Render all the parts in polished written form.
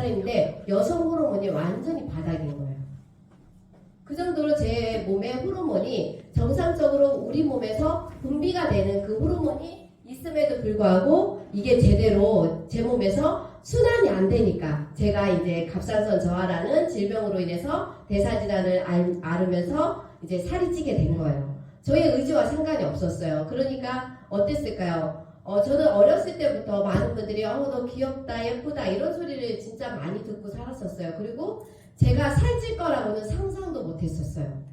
살았는데 여성 호르몬이 완전히 바닥인 거예요. 그 정도로 제 몸의 호르몬이 정상적으로 우리 몸에서 분비가 되는 그 호르몬이 있음에도 불구하고 이게 제대로 제 몸에서 순환이 안 되니까 제가 이제 갑상선 저하라는 질병으로 인해서 대사질환을 앓으면서 이제 살이 찌게 된 거예요. 저의 의지와 상관이 없었어요. 그러니까 어땠을까요? 저는 어렸을 때부터 많은 분들이 너 귀엽다 예쁘다 이런 소리를 진짜 많이 듣고 살았었어요. 그리고 제가 살찔 거라고는 상상도 못 했었어요.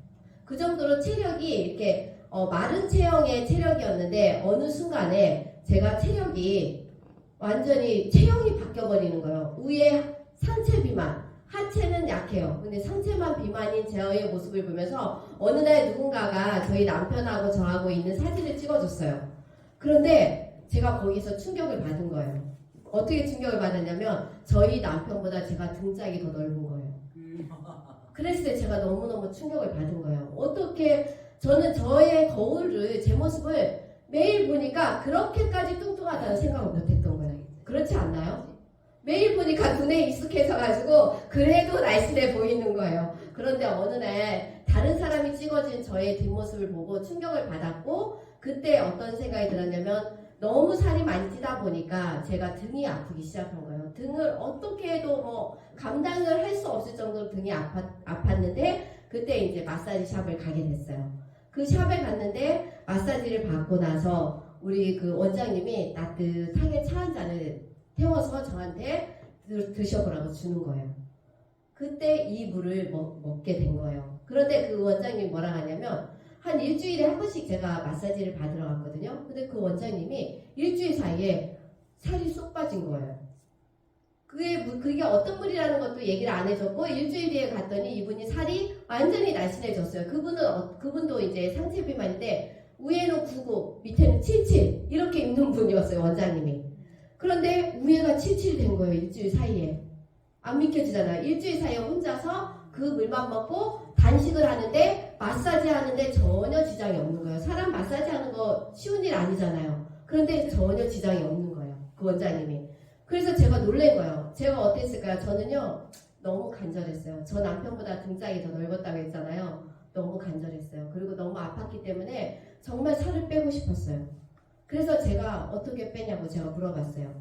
그 정도로 체력이 이렇게 마른 체형의 체력이었는데 어느 순간에 제가 체력이 완전히 체형이 바뀌어버리는 거예요. 위에 상체 비만, 하체는 약해요. 근데 상체만 비만인 저의 모습을 보면서 어느 날 누군가가 저희 남편하고 저하고 있는 사진을 찍어줬어요. 그런데 제가 거기서 충격을 받은 거예요. 어떻게 충격을 받았냐면 저희 남편보다 제가 등짝이 더 넓은 거예요. 그랬을 때 제가 너무너무 충격을 받은 거예요. 어떻게 저는 저의 거울을 제 모습을 매일 보니까 그렇게까지 뚱뚱하다는 생각을 못했던 거예요. 그렇지 않나요? 매일 보니까 눈에 익숙해져가지고 그래도 날씬해 보이는 거예요. 그런데 어느 날 다른 사람이 찍어진 저의 뒷모습을 보고 충격을 받았고 그때 어떤 생각이 들었냐면 너무 살이 많이 찌다 보니까 제가 등이 아프기 시작한 거예요. 등을 어떻게 해도 감당을 할 수 없을 정도로 등이 아팠는데 그때 이제 마사지 샵을 가게 됐어요. 그 샵에 갔는데 마사지를 받고 나서 우리 그 원장님이 따뜻하게 차 한 잔을 태워서 저한테 드셔보라고 주는 거예요. 그때 이 물을 먹게 된 거예요. 그런데 그 원장님이 뭐라 하냐면 한 일주일에 한 번씩 제가 마사지를 받으러 갔거든요. 근데 그 원장님이 일주일 사이에 살이 쏙 빠진 거예요. 그게 어떤 물이라는 것도 얘기를 안 해줬고 일주일 뒤에 갔더니 이분이 살이 완전히 날씬해졌어요. 그분도 이제 상체 비만인데 위에는 99, 밑에는 77 이렇게 입는 분이었어요. 원장님이. 그런데 위에가 77 된 거예요. 일주일 사이에. 안 믿겨지잖아요. 일주일 사이에 혼자서 그 물만 먹고 단식을 하는데 마사지 하는데 전혀 지장이 없는 거예요. 사람 마사지 하는 거 쉬운 일 아니잖아요. 그런데 전혀 지장이 없는 거예요. 그 원장님이. 그래서 제가 놀란 거예요. 제가 어땠을까요? 저는요 너무 간절했어요. 저 남편보다 등짝이 더 넓었다고 했잖아요. 너무 간절했어요. 그리고 너무 아팠기 때문에 정말 살을 빼고 싶었어요. 그래서 제가 어떻게 빼냐고 제가 물어봤어요.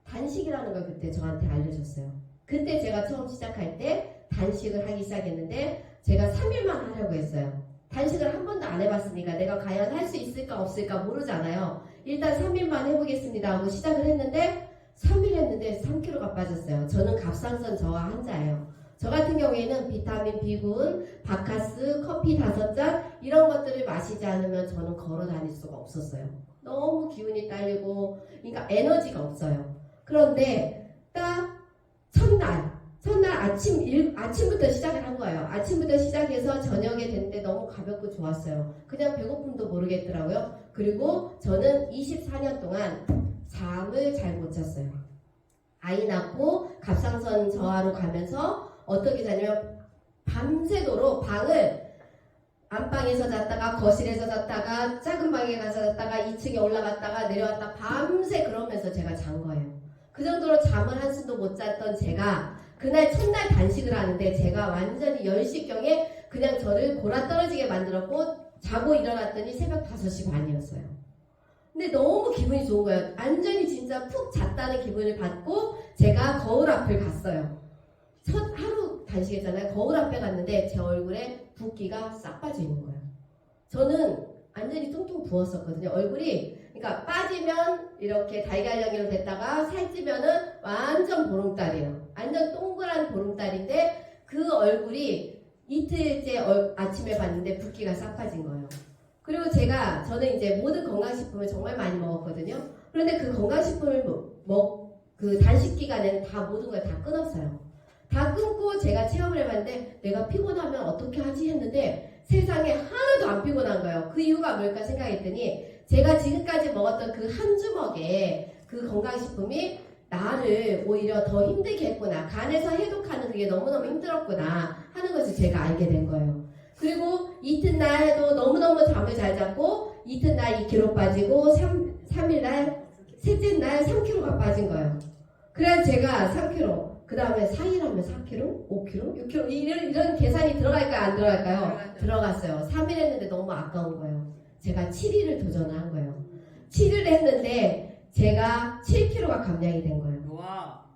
단식이라는 걸 그때 저한테 알려줬어요. 그때 제가 처음 시작할 때 단식을 하기 시작했는데 제가 3일만 하려고 했어요. 단식을 한 번도 안 해봤으니까 내가 과연 할 수 있을까 없을까 모르잖아요. 일단 3일만 해보겠습니다 하고 시작을 했는데 3일 했는데 3kg가 빠졌어요. 저는 갑상선 저하 환자예요. 저 같은 경우에는 비타민 B군, 바카스, 커피 5잔 이런 것들을 마시지 않으면 저는 걸어 다닐 수가 없었어요. 너무 기운이 딸리고 그러니까 에너지가 없어요. 그런데 딱 첫날 아침부터 시작을 한 거예요. 아침부터 시작해서 저녁에 됐는데 너무 가볍고 좋았어요. 그냥 배고픔도 모르겠더라고요. 그리고 저는 24년 동안 잠을 잘 못 잤어요. 아이 낳고 갑상선 저하로 가면서 어떻게 자냐면 밤새도록 방을 안방에서 잤다가 거실에서 잤다가 작은 방에 가서 잤다가 2층에 올라갔다가 내려왔다 밤새 그러면서 제가 잔 거예요. 그 정도로 잠을 한숨도 못 잤던 제가 그날 첫날 단식을 하는데 제가 완전히 10시경에 그냥 저를 골아떨어지게 만들었고 자고 일어났더니 새벽 5시 반이었어요. 근데 너무 기분이 좋은 거예요. 완전히 진짜 푹 잤다는 기분을 받고 제가 거울 앞을 갔어요. 첫 하루 단식했잖아요. 거울 앞에 갔는데 제 얼굴에 붓기가 싹 빠져 있는 거예요. 저는 완전히 퉁퉁 부었었거든요. 얼굴이 그러니까 빠지면 이렇게 달걀형으로 됐다가 살찌면은 완전 보름달이에요. 완전 동그란 보름달인데 그 얼굴이 이틀째 아침에 봤는데 붓기가 싹 빠진 거예요. 그리고 저는 이제 모든 건강식품을 정말 많이 먹었거든요. 그런데 그 건강식품을 그 단식 기간에는 다 모든 걸 다 끊었어요. 다 끊고 제가 체험을 해봤는데 내가 피곤하면 어떻게 하지 했는데 세상에 하나도 안 피곤한 거예요. 그 이유가 뭘까 생각했더니 제가 지금까지 먹었던 그 한 주먹의 그 건강식품이 나를 오히려 더 힘들게 했구나. 간에서 해독하는 그게 너무너무 힘들었구나 하는 것을 제가 알게 된 거예요. 그리고 이튿날도 너무너무 잠을 잘 잤고 이튿날 2kg 빠지고 3일날 셋째 날 3kg가 빠진 거예요. 그래서 제가 3kg 그 다음에 4일 하면 4kg, 5kg, 6kg 이런 계산이 들어갈까요? 안 들어갈까요? 들어갔어요. 3일 했는데 너무 아까운 거예요. 제가 7일을 도전한 거예요. 7일 했는데 제가 7kg가 감량이 된 거예요.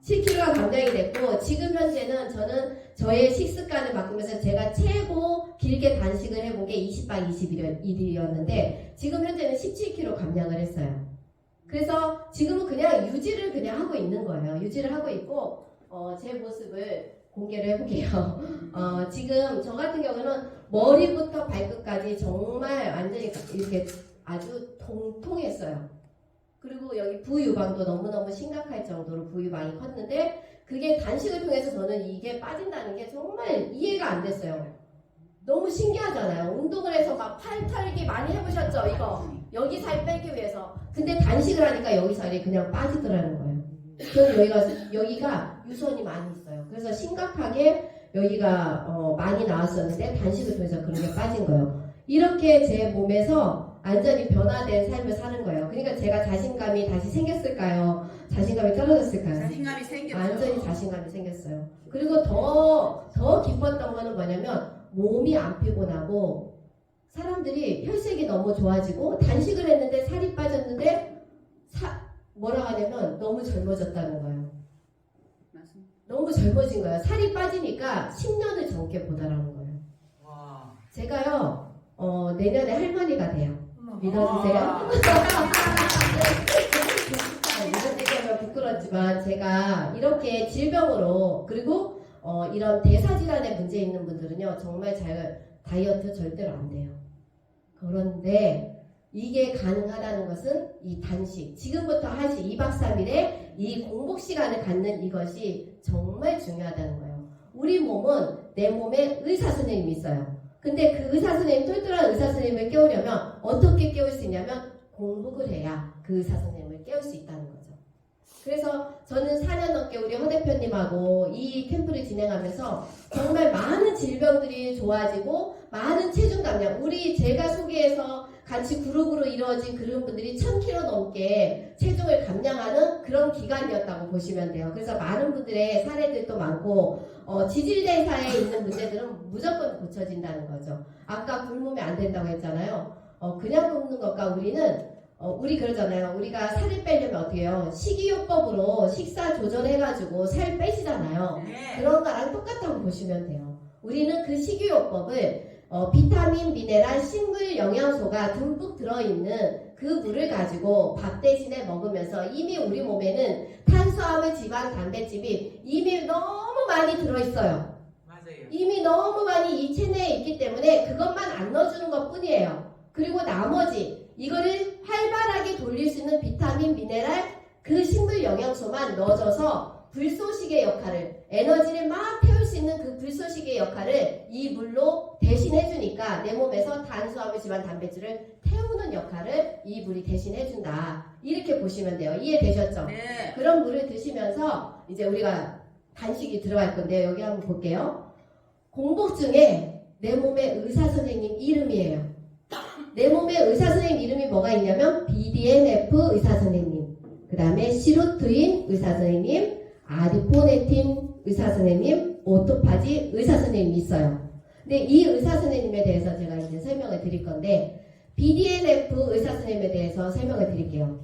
7kg가 감량이 됐고 지금 현재는 저는 저의 식습관을 바꾸면서 제가 최고 길게 단식을 해본 게 20박 21일이었는데 지금 현재는 17kg 감량을 했어요. 그래서 지금은 그냥 유지를 그냥 하고 있는 거예요. 유지를 하고 있고 제 모습을 공개를 해볼게요. 지금 저 같은 경우는 머리부터 발끝까지 정말 완전히 이렇게 아주 통통했어요. 그리고 여기 부유방도 너무너무 심각할 정도로 부유방이 컸는데 그게 단식을 통해서 저는 이게 빠진다는 게 정말 이해가 안 됐어요. 너무 신기하잖아요. 운동을 해서 막 팔 털기 많이 해보셨죠? 이거 여기 살 빼기 위해서. 근데 단식을 하니까 여기 살이 그냥 빠지더라는 거예요. 저는 여기가 유선이 많이 있어요. 그래서 심각하게 여기가 많이 나왔었는데 단식을 통해서 그런 게 빠진 거예요. 이렇게 제 몸에서 완전히 변화된 삶을 사는 거예요. 그러니까 제가 자신감이 다시 생겼을까요? 자신감이 떨어졌을까요? 자신감이 생겼죠. 완전히 자신감이 생겼어요. 그리고 더 기뻤던 거는 뭐냐면 몸이 안 피곤하고 사람들이 혈색이 너무 좋아지고 단식을 했는데 살이 빠졌는데 뭐라고 하냐면 너무 젊어졌다는 거예요. 맞습니다. 너무 젊어진 거예요. 살이 빠지니까 10년을 젊게 보다라는 거예요. 와. 제가요 내년에 할머니가 돼요. 믿어주세요. 이런 얘기하면 부끄럽지만 제가 이렇게 질병으로 그리고 이런 대사질환에 문제 있는 분들은요 정말 잘 다이어트 절대로 안 돼요. 그런데 이게 가능하다는 것은 이 단식 지금부터 하시 2박 3일에 이 공복 시간을 갖는 이것이 정말 중요하다는 거예요. 우리 몸은 내 몸에 의사 선생님이 있어요. 근데 그 의사 선생님, 똘똘한 의사 선생님을 깨우려면 어떻게 깨울 수 있냐면 공복을 해야 그 의사 선생님을 깨울 수 있다는 거죠. 그래서 저는 4년 넘게 우리 허 대표님하고 이 캠프를 진행하면서 정말 많은 질병들이 좋아지고 많은 체중 감량, 제가 소개해서 같이 그룹으로 이루어진 그런 분들이 1000kg 넘게 체중을 감량하는 그런 기간이었다고 보시면 돼요. 그래서 많은 분들의 사례들도 많고 지질대사에 있는 문제들은 무조건 고쳐진다는 거죠. 아까 굶으면 안 된다고 했잖아요. 그냥 굶는 것과 우리 그러잖아요. 우리가 살을 빼려면 어떻게 해요? 식이요법으로 식사 조절해가지고 살 빼시잖아요. 네. 그런 거랑 똑같다고 보시면 돼요. 우리는 그 식이요법을 비타민, 미네랄, 식물 영양소가 듬뿍 들어있는 그 물을 가지고 밥 대신에 먹으면서 이미 우리 몸에는 탄수화물, 지방, 단백질이 이미 너무 많이 들어있어요. 맞아요. 이미 너무 많이 이 체내에 있기 때문에 그것만 안 넣어주는 것 뿐이에요. 그리고 나머지 이거를 활발하게 돌릴 수 있는 비타민, 미네랄, 그 식물 영양소만 넣어줘서 불쏘시개 역할을 에너지를 막 태울 수 있는 그 불쏘시개 역할을 이 물로 대신 해주니까 내 몸에서 탄수화물, 지방, 단백질을 태우는 역할을 이 물이 대신 해준다. 이렇게 보시면 돼요. 이해되셨죠? 네. 그런 물을 드시면서 이제 우리가 단식이 들어갈 건데요. 여기 한번 볼게요. 공복 중에 내 몸의 의사 선생님 이름이에요. 내 몸의 의사 선생님 이름이 뭐가 있냐면 BDNF 의사 선생님, 그 다음에 시루트인 의사 선생님, 아디포네틴 의사 선생님, 오토파지 의사 선생님이 있어요. 근데 이 의사 선생님에 대해서 제가 이제 설명을 드릴 건데 BDNF 의사 선생님에 대해서 설명을 드릴게요.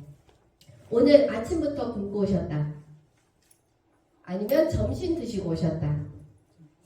오늘 아침부터 굶고 오셨다. 아니면 점심 드시고 오셨다.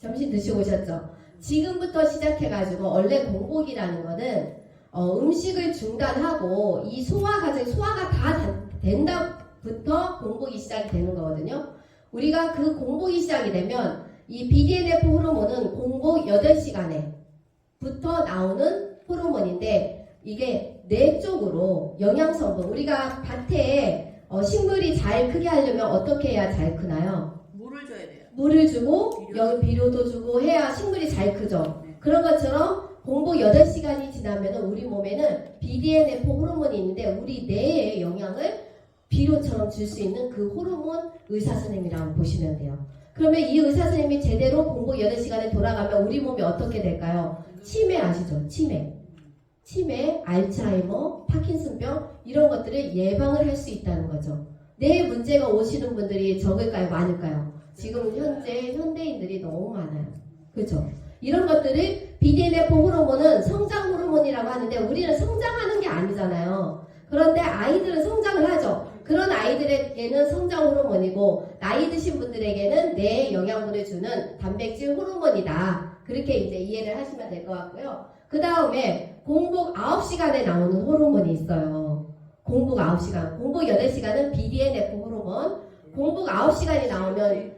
점심 드시고 오셨죠? 지금부터 시작해가지고 원래 공복이라는 거는 음식을 중단하고 이 소화 과정, 소화가 다 된다부터 공복이 시작이 되는 거거든요. 우리가 그 공복이 시작이 되면 이 BDNF 호르몬은 공복 8시간에부터 나오는 호르몬인데 이게 뇌 쪽으로 영양성분, 우리가 밭에 식물이 잘 크게 하려면 어떻게 해야 잘 크나요? 물을 줘야 돼요. 물을 주고 여기 비료도 주고 해야 식물이 잘 크죠. 네. 그런 것처럼 공복 8시간이 지나면 우리 몸에는 BDNF 호르몬이 있는데 우리 뇌에 영향을 비료처럼 줄 수 있는 그 호르몬 의사 선생님이라고 보시면 돼요. 그러면 이 의사 선생님이 제대로 공복 8시간에 돌아가면 우리 몸이 어떻게 될까요? 치매 아시죠? 치매, 알츠하이머, 파킨슨병 이런 것들을 예방을 할 수 있다는 거죠. 뇌 문제가 오시는 분들이 적을까요? 많을까요? 지금 현재 현대인들이 너무 많아요. 그렇죠? 이런 것들을 BDNF 호르몬은 성장 호르몬이라고 하는데 우리는 성장하는 게 아니잖아요. 그런데 아이들은 성장을 하죠. 그런 아이들에게는 성장 호르몬이고 나이 드신 분들에게는 뇌 영양분을 주는 단백질 호르몬이다. 그렇게 이제 이해를 하시면 될 것 같고요. 그 다음에 공복 9시간에 나오는 호르몬이 있어요. 공복 9시간. 공복 8시간은 BDNF 호르몬. 공복 9시간이 나오면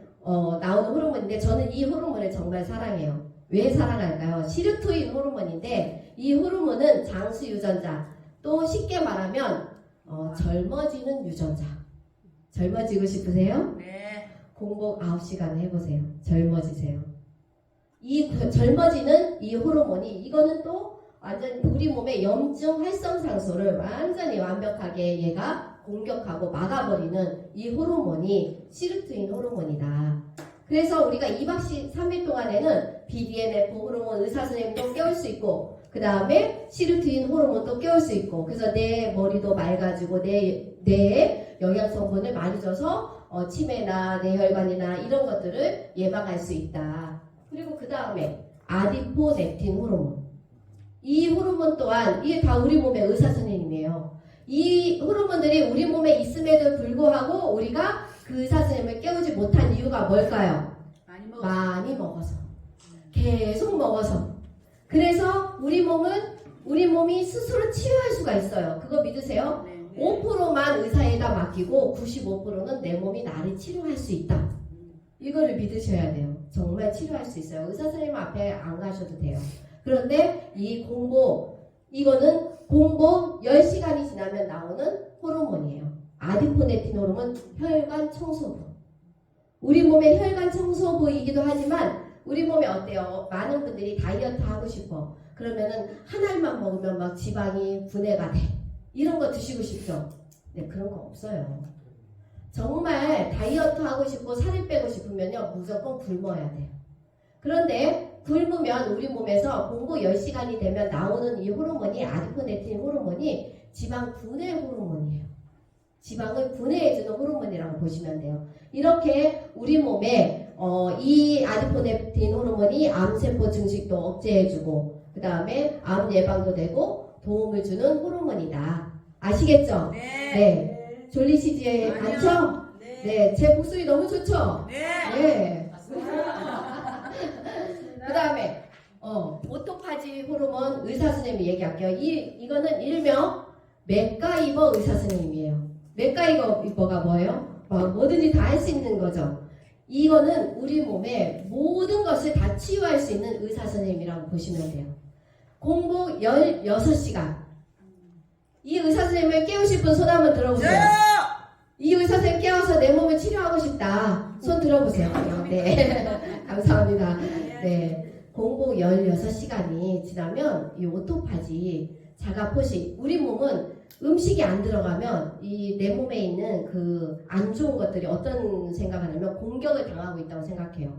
나오는 호르몬인데 저는 이 호르몬을 정말 사랑해요. 왜 사랑할까요? 시르토인 호르몬인데 이 호르몬은 장수 유전자, 또 쉽게 말하면 젊어지는 유전자. 젊어지고 싶으세요? 네. 공복 9시간 해보세요. 젊어지세요. 이 젊어지는 이 호르몬이 이거는 또 완전 우리 몸의 염증 활성산소를 완전히 완벽하게 얘가 공격하고 막아버리는 이 호르몬이 시르토인 호르몬이다. 그래서 우리가 2박 3일 동안에는 BDNF 호르몬 의사선생님도 깨울 수 있고 그 다음에 시르토인 호르몬도 깨울 수 있고 그래서 내 머리도 맑아지고 뇌에 영양성분을 많이 줘서 치매나 뇌혈관이나 이런 것들을 예방할 수 있다. 그리고 그 다음에 아디포넥틴 호르몬. 이 호르몬 또한 이게 다 우리 몸의 의사선생님이에요. 이 호르몬들이 우리 몸에 있음에도 불구하고 우리가 그 의사선생님을 깨우지 못한 이유가 뭘까요? 많이 먹어서. 계속 먹어서. 그래서 우리 몸이 스스로 치유할 수가 있어요. 그거 믿으세요? 네. 5%만 의사에다 맡기고 95%는 내 몸이 나를 치료할 수 있다. 이거를 믿으셔야 돼요. 정말 치료할 수 있어요. 의사 선생님 앞에 안 가셔도 돼요. 그런데 이 이거는 공복 10시간이 지나면 나오는 호르몬이에요. 아디포넥틴 호르몬, 혈관 청소부. 우리 몸의 혈관 청소부이기도 하지만 우리 몸에 어때요? 많은 분들이 다이어트 하고 싶어. 그러면은 한 알만 먹으면 막 지방이 분해가 돼. 이런 거 드시고 싶죠? 네, 그런 거 없어요. 정말 다이어트 하고 싶고 살을 빼고 싶으면요 무조건 굶어야 돼요. 그런데 굶으면 우리 몸에서 공복 10시간이 되면 나오는 이 호르몬이 아디포넥틴 호르몬이 지방 분해 호르몬이에요. 지방을 분해해주는 호르몬이라고 보시면 돼요. 이렇게 우리 몸에 이 아디포넥틴 호르몬이 암세포 증식도 억제해주고 그 다음에 암 예방도 되고 도움을 주는 호르몬이다. 아시겠죠? 네. 졸리시지 않죠? 네. 제 목소리 너무 좋죠? 네. 그 다음에 오토파지 호르몬 의사선생님이 얘기할게요. 이거는 일명 맥가이버 의사선생님이에요. 맥가이버가 뭐예요? 뭐든지 다 할 수 있는 거죠. 이거는 우리 몸의 모든 것을 다 치유할 수 있는 의사선생님이라고 보시면 돼요. 공복 16시간. 이 의사선생님을 깨우실 분 손 한번 들어보세요. 이 의사선생님 깨워서 내 몸을 치료하고 싶다. 손 들어보세요. 네. 감사합니다. 네. 공복 16시간이 지나면 이 오토파지, 자가포식, 우리 몸은 음식이 안 들어가면 이 내 몸에 있는 그 안 좋은 것들이 어떤 생각하냐면 공격을 당하고 있다고 생각해요.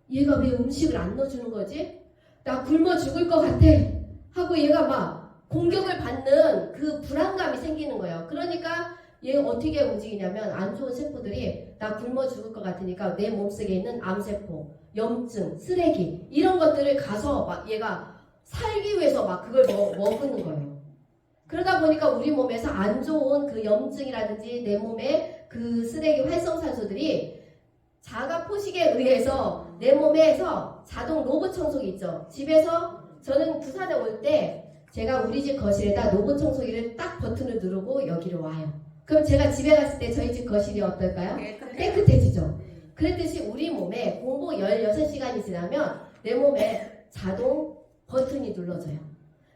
얘가 왜 음식을 안 넣어주는 거지? 나 굶어 죽을 것 같아. 하고 얘가 막 공격을 받는 그 불안감이 생기는 거예요. 그러니까 얘가 어떻게 움직이냐면 안 좋은 세포들이 나 굶어 죽을 것 같으니까 내 몸속에 있는 암세포, 염증, 쓰레기 이런 것들을 가서 막 얘가 살기 위해서 막 그걸 먹는 거예요. 그러다 보니까 우리 몸에서 안 좋은 그 염증이라든지 내 몸에 그 쓰레기 활성산소들이 자가 포식에 의해서 내 몸에서 자동 로봇 청소기 있죠. 집에서 저는 부산에 올 때 제가 우리 집 거실에다 로봇 청소기를 딱 버튼을 누르고 여기로 와요. 그럼 제가 집에 갔을 때 저희 집 거실이 어떨까요? 깨끗해지죠. 그랬듯이 우리 몸에 공복 16시간이 지나면 내 몸에 자동 버튼이 눌러져요.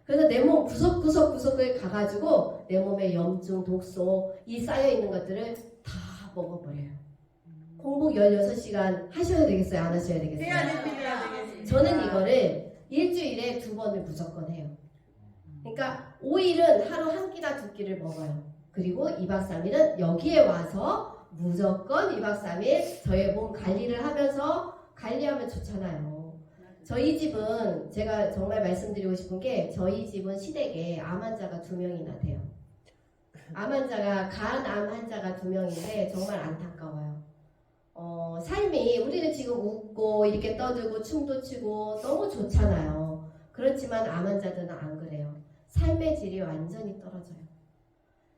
그래서 내 몸 구석구석을 가가지고 내 몸에 염증, 독소, 이 쌓여있는 것들을 다 먹어버려요. 공복 16시간 하셔야 되겠어요? 안 하셔야 되겠어요? 해야 됩니다. 저는 이거를 일주일에 2번을 무조건 해요. 그러니까 5일은 하루 한 끼나 2끼를 먹어요. 그리고 2박 3일은 여기에 와서 무조건 2박 3일 저의 몸 관리를 하면서 관리하면 좋잖아요. 저희 집은 제가 정말 말씀드리고 싶은 게 저희 집은 시댁에 암 환자가 2명이나 돼요. 암 환자가 간암 환자가 2명인데 정말 안타까워요. 삶이 우리는 지금 웃고 이렇게 떠들고 춤도 추고 너무 좋잖아요. 그렇지만 암 환자들은 안 그래요. 삶의 질이 완전히 떨어져요.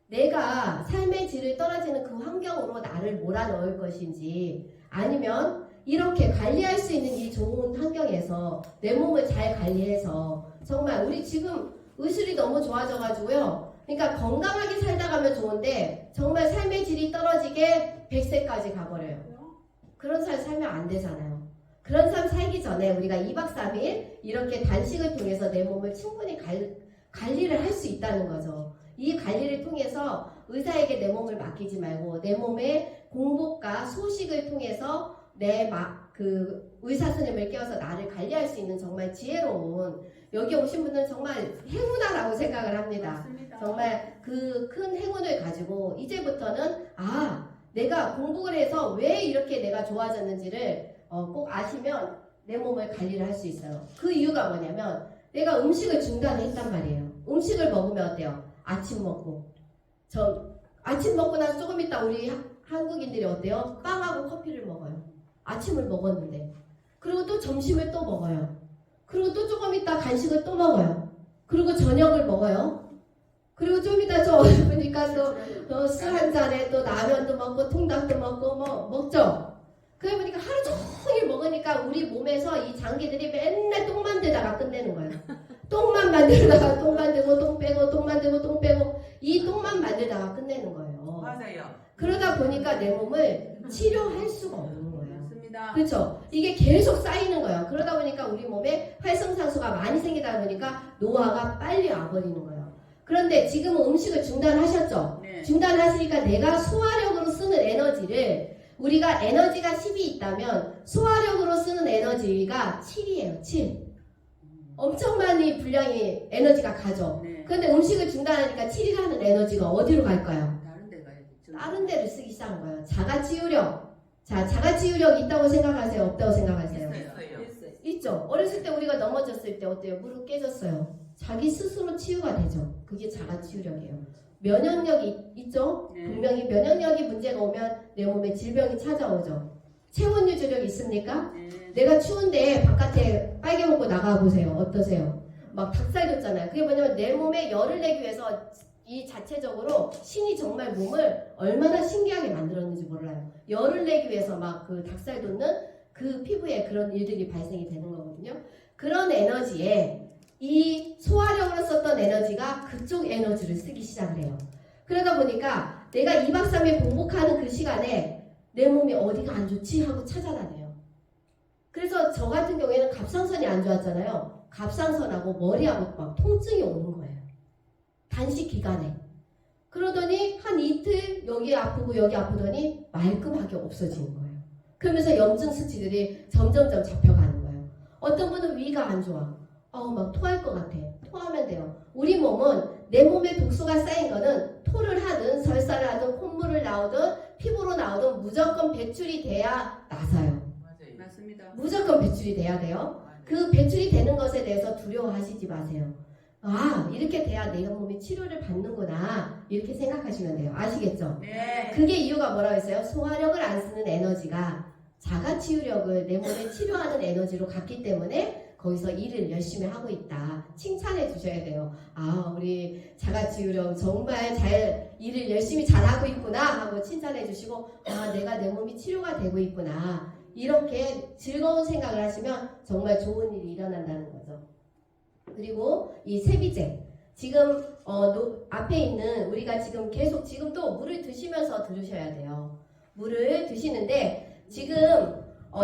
내가 삶의 질이 떨어지는 그 환경으로 나를 몰아넣을 것인지 아니면 이렇게 관리할 수 있는 이 좋은 환경에서 내 몸을 잘 관리해서 정말 우리 지금 의술이 너무 좋아져가지고요. 그러니까 건강하게 살다 가면 좋은데 정말 삶의 질이 떨어지게 100세까지 가버려요. 그런 삶 살면 안 되잖아요. 그런 삶 살기 전에 우리가 2박 3일 이렇게 단식을 통해서 내 몸을 충분히 관리를 할 수 있다는 거죠. 이 관리를 통해서 의사에게 내 몸을 맡기지 말고 내 몸의 공복과 소식을 통해서 그 의사 선생님을 깨워서 나를 관리할 수 있는 정말 지혜로운 여기 오신 분들은 정말 행운아라고 생각을 합니다. 맞습니다. 정말 그 큰 행운을 가지고 이제부터는 내가 공부를 해서 왜 이렇게 내가 좋아졌는지를 꼭 아시면 내 몸을 관리를 할 수 있어요. 그 이유가 뭐냐면 내가 음식을 중단했단 말이에요. 음식을 먹으면 어때요? 아침 먹고 아침 먹고 나서 조금 있다 우리 한국인들이 어때요? 빵하고 커피를 먹어요. 아침을 먹었는데 그리고 또 점심을 또 먹어요. 그리고 또 조금 있다 간식을 또 먹어요. 그리고 저녁을 먹어요. 그리고 좀 이따 저 보니까 또 술 한 잔에 또 라면도 먹고 통닭도 먹고 뭐 먹죠. 그래 보니까 하루 종일 먹으니까 우리 몸에서 이 장기들이 맨날 똥 만들다가 끝내는 거예요. 똥만 만들다가 똥 만들고 똥 빼고 똥 만들고 똥 빼고 이 똥만 만들다가 끝내는 거예요. 맞아요. 그러다 보니까 내 몸을 치료할 수가 없는 거예요. 맞습니다. 그렇죠? 이게 계속 쌓이는 거예요. 그러다 보니까 우리 몸에 활성산소가 많이 생기다 보니까 노화가 빨리 와버리는 거예요. 그런데 지금은 음식을 중단하셨죠? 네. 중단하시니까 내가 소화력으로 쓰는 에너지를 우리가 에너지가 10이 있다면 소화력으로 쓰는 에너지가 7이에요. 7. 엄청 많이 분량이 에너지가 가죠. 네. 그런데 음식을 중단하니까 7이라는 에너지가 어디로 갈까요? 다른 데 가야겠죠. 다른 데를 쓰기 시작한 거예요. 자가치유력. 자, 자가치유력 있다고 생각하세요? 없다고 생각하세요? 있어요. 있죠. 어렸을 때 우리가 넘어졌을 때 어때요? 무릎 깨졌어요. 자기 스스로 치유가 되죠. 그게 자가치유력이에요. 면역력이 있죠? 네. 분명히 면역력이 문제가 오면 내 몸에 질병이 찾아오죠. 체온 유지력 있습니까? 네. 내가 추운데 바깥에 빨개 먹고 나가보세요. 어떠세요? 막 닭살 돋잖아요. 그게 뭐냐면 내 몸에 열을 내기 위해서 이 자체적으로 신이 정말 몸을 얼마나 신기하게 만들었는지 몰라요. 열을 내기 위해서 막 그 닭살 돋는 그 피부에 그런 일들이 발생이 되는 거거든요. 그런 에너지에 이 소화력으로 썼던 에너지가 그쪽 에너지를 쓰기 시작을 해요. 그러다 보니까 내가 2박 3일 공복하는 그 시간에 내 몸이 어디가 안 좋지 하고 찾아다녀요. 그래서 저 같은 경우에는 갑상선이 안 좋았잖아요. 갑상선하고 머리하고 막 통증이 오는 거예요. 단식 기간에. 그러더니 한 이틀 여기 아프고 여기 아프더니 말끔하게 없어지는 거예요. 그러면서 염증 수치들이 점점점 잡혀가는 거예요. 어떤 분은 위가 안 좋아. 막 토할 것 같아. 토하면 돼요. 우리 몸은 내 몸에 독소가 쌓인 거는 토를 하든 설사를 하든 콧물을 나오든 피부로 나오든 무조건 배출이 돼야 나서요. 맞아요. 맞습니다. 무조건 배출이 돼야 돼요. 그 배출이 되는 것에 대해서 두려워하시지 마세요. 이렇게 돼야 내 몸이 치료를 받는구나 이렇게 생각하시면 돼요. 아시겠죠? 네. 그게 이유가 뭐라고 했어요? 소화력을 안 쓰는 에너지가 자가치유력을 내 몸에 치료하는 에너지로 갔기 때문에 거기서 일을 열심히 하고 있다. 칭찬해 주셔야 돼요. 우리 자가치유력 정말 잘 일을 열심히 잘하고 있구나 하고 칭찬해 주시고 내가 내 몸이 치료가 되고 있구나 이렇게 즐거운 생각을 하시면 정말 좋은 일이 일어난다는 거죠. 그리고 이 세비제 지금 앞에 있는 우리가 지금 계속 지금 또 물을 드시면서 들으셔야 돼요. 물을 드시는데 지금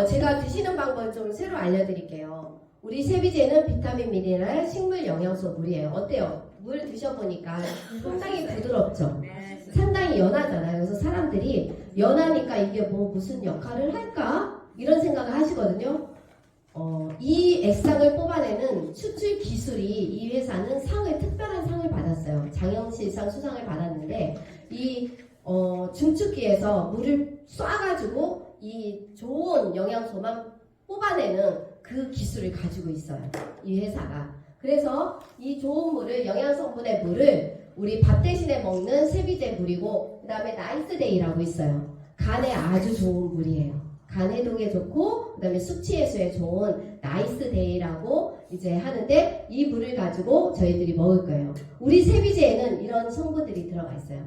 제가 드시는 방법을 좀 새로 알려드릴게요. 우리 세비제는 비타민, 미네랄, 식물 영양소 물이에요. 어때요? 물 드셔보니까 상당히 부드럽죠? 네. 상당히 연하잖아요. 그래서 사람들이 연하니까 이게 뭐 무슨 역할을 할까? 이런 생각을 하시거든요. 이 액상을 뽑아내는 추출 기술이 이 회사는 특별한 상을 받았어요. 장영실상 수상을 받았는데 이 중축기에서 물을 쏴가지고 이 좋은 영양소만 뽑아내는 그 기술을 가지고 있어요. 이 회사가. 그래서 이 좋은 물을 영양성분의 물을 우리 밥 대신에 먹는 세비제 물이고 그 다음에 나이스데이라고 있어요. 간에 아주 좋은 물이에요. 간 해독에 좋고 그다음에 숙취 해소에 좋은 나이스 데이라고 이제 하는데 이 물을 가지고 저희들이 먹을 거예요. 우리 세비제에는 이런 성분들이 들어가 있어요.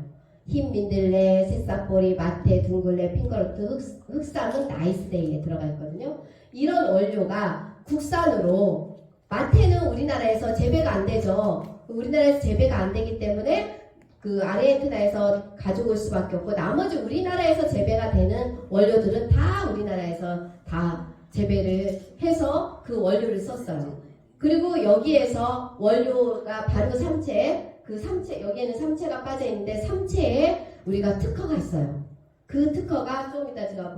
흰 민들레, 새싹보리, 마테, 둥글레, 핑거루트, 흑삼은 나이스 데이에 들어가 있거든요. 이런 원료가 국산으로 마테는 우리나라에서 재배가 안 되죠. 우리나라에서 재배가 안 되기 때문에 그 아르헨티나에서 가져올 수밖에 없고 나머지 우리나라에서 재배가 되는 원료들은 다 우리나라에서 다 재배를 해서 그 원료를 썼어요. 그리고 여기에서 원료가 바로 삼채, 그 삼채, 여기에는 삼채가 빠져 있는데 삼채에 우리가 특허가 있어요. 그 특허가 좀 이따 제가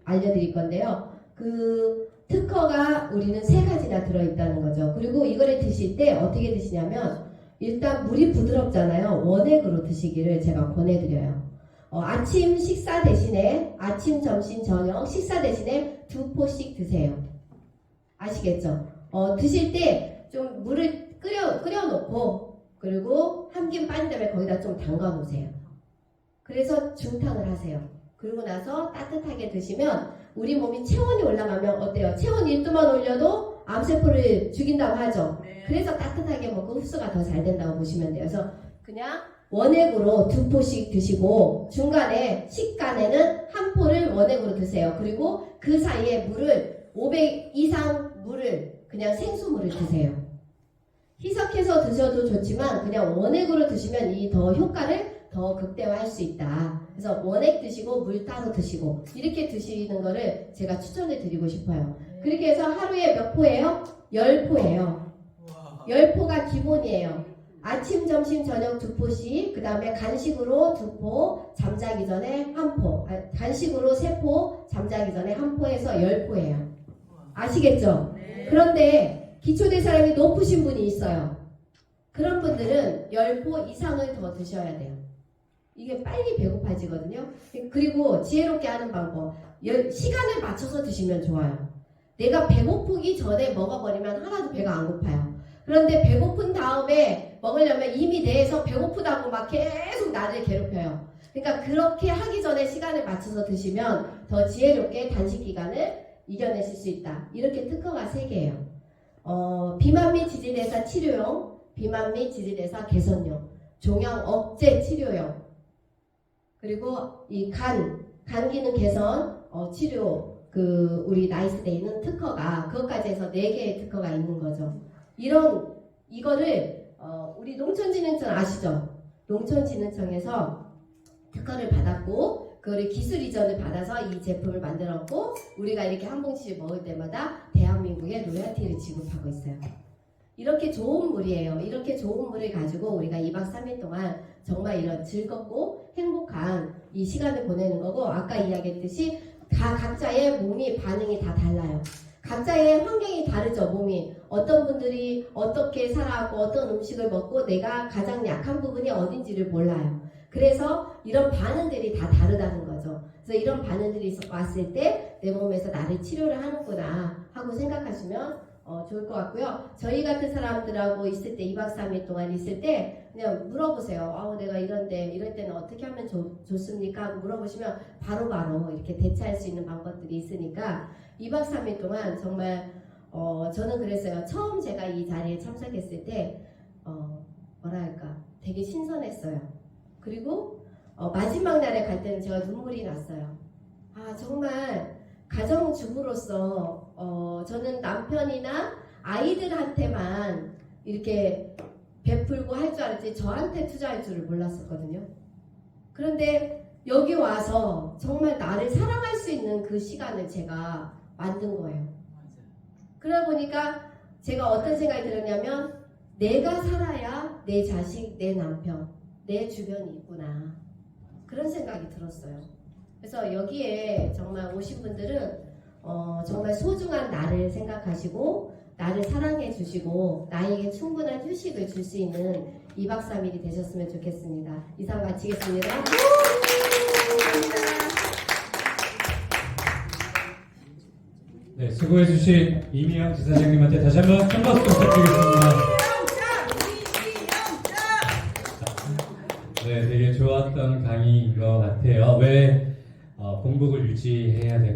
알려드릴 건데요. 그 특허가 우리는 3가지나 들어있다는 거죠. 그리고 이거를 드실 때 어떻게 드시냐면 일단 물이 부드럽잖아요. 원액으로 드시기를 제가 권해드려요. 아침 식사 대신에 아침, 점심, 저녁 식사 대신에 2포씩 드세요. 아시겠죠? 드실 때 좀 물을 끓여놓고 그리고 한 김 빠진 다음에 거기다 좀 담가 놓으세요. 그래서 중탕을 하세요. 그러고 나서 따뜻하게 드시면 우리 몸이 체온이 올라가면 어때요? 체온 1도만 올려도 암세포를 죽인다고 하죠. 그래서 따뜻하게 먹고 흡수가 더 잘 된다고 보시면 돼요. 그래서 그냥 원액으로 2포씩 드시고 중간에 식간에는 1포를 원액으로 드세요. 그리고 그 사이에 물을 500 이상 물을 그냥 생수물을 드세요. 희석해서 드셔도 좋지만 그냥 원액으로 드시면 이 더 효과를 더 극대화할 수 있다. 그래서 원액 드시고 물 따로 드시고 이렇게 드시는 거를 제가 추천을 드리고 싶어요. 그렇게 해서 하루에 몇 포예요? 10포예요. 10포가 기본이에요. 아침, 점심, 저녁 2포씩, 그 다음에 간식으로 2포, 잠자기 전에 1포, 간식으로 3포, 잠자기 전에 1포 해서 10포예요. 아시겠죠? 그런데 기초대사량이 높으신 분이 있어요. 그런 분들은 10포 이상을 더 드셔야 돼요. 이게 빨리 배고파지거든요. 그리고 지혜롭게 하는 방법, 시간을 맞춰서 드시면 좋아요. 내가 배고프기 전에 먹어버리면 하나도 배가 안 고파요. 그런데 배고픈 다음에 먹으려면 이미 뇌에서 배고프다고 막 계속 나를 괴롭혀요. 그러니까 그렇게 하기 전에 시간을 맞춰서 드시면 더 지혜롭게 단식 기간을 이겨내실 수 있다. 이렇게 특허가 3개예요. 비만 및 지질대사 치료용, 비만 및 지질대사 개선용, 종양 억제 치료용, 그리고 이 간 기능 개선 치료 우리 나이스데이는 특허가 그것까지 해서 4개의 특허가 있는 거죠. 이거를 우리 농촌진흥청 아시죠? 농촌진흥청에서 특허를 받았고 그거를 기술 이전을 받아서 이 제품을 만들었고 우리가 이렇게 한 봉지씩 먹을 때마다 대한민국에 로열티를 지급하고 있어요. 이렇게 좋은 물이에요. 이렇게 좋은 물을 가지고 우리가 2박 3일 동안 정말 이런 즐겁고 행복한 이 시간을 보내는 거고 아까 이야기했듯이 각자의 몸이 반응이 다 달라요. 각자의 환경이 다르죠. 몸이 어떤 분들이 어떻게 살아왔고 어떤 음식을 먹고 내가 가장 약한 부분이 어딘지를 몰라요. 그래서 이런 반응들이 다 다르다는 거죠. 그래서 이런 반응들이 왔을 때 내 몸에서 나를 치료를 하는구나 하고 생각하시면 좋을 것 같고요. 저희 같은 사람들하고 있을 때 2박 3일 동안 있을 때 그냥 물어보세요. 내가 이럴 때는 어떻게 하면 좋습니까? 하고 물어보시면 바로바로 이렇게 대처할 수 있는 방법들이 있으니까 2박 3일 동안 정말 저는 그랬어요. 처음 제가 이 자리에 참석했을 때 뭐랄까 되게 신선했어요. 그리고 마지막 날에 갈 때는 제가 눈물이 났어요. 정말 가정주부로서 저는 남편이나 아이들한테만 이렇게 베풀고 할 줄 알았지 저한테 투자할 줄을 몰랐었거든요. 그런데 여기 와서 정말 나를 사랑할 수 있는 그 시간을 제가 만든 거예요. 그러다 보니까 제가 어떤 생각이 들었냐면 내가 살아야 내 자식, 내 남편, 내 주변이 있구나. 그런 생각이 들었어요. 그래서 여기에 정말 오신 분들은 정말 소중한 나를 생각하시고 나를 사랑해 주시고 나에게 충분한 휴식을 줄 수 있는 2박 3일이 되셨으면 좋겠습니다. 이상 마치겠습니다. 네, 수고해주신 이미영 지사장님한테 다시 한번 큰 박수 부탁드리겠습니다. 네, 되게 좋았던 강의인 것 같아요. 왜 공복을 유지해야 되는지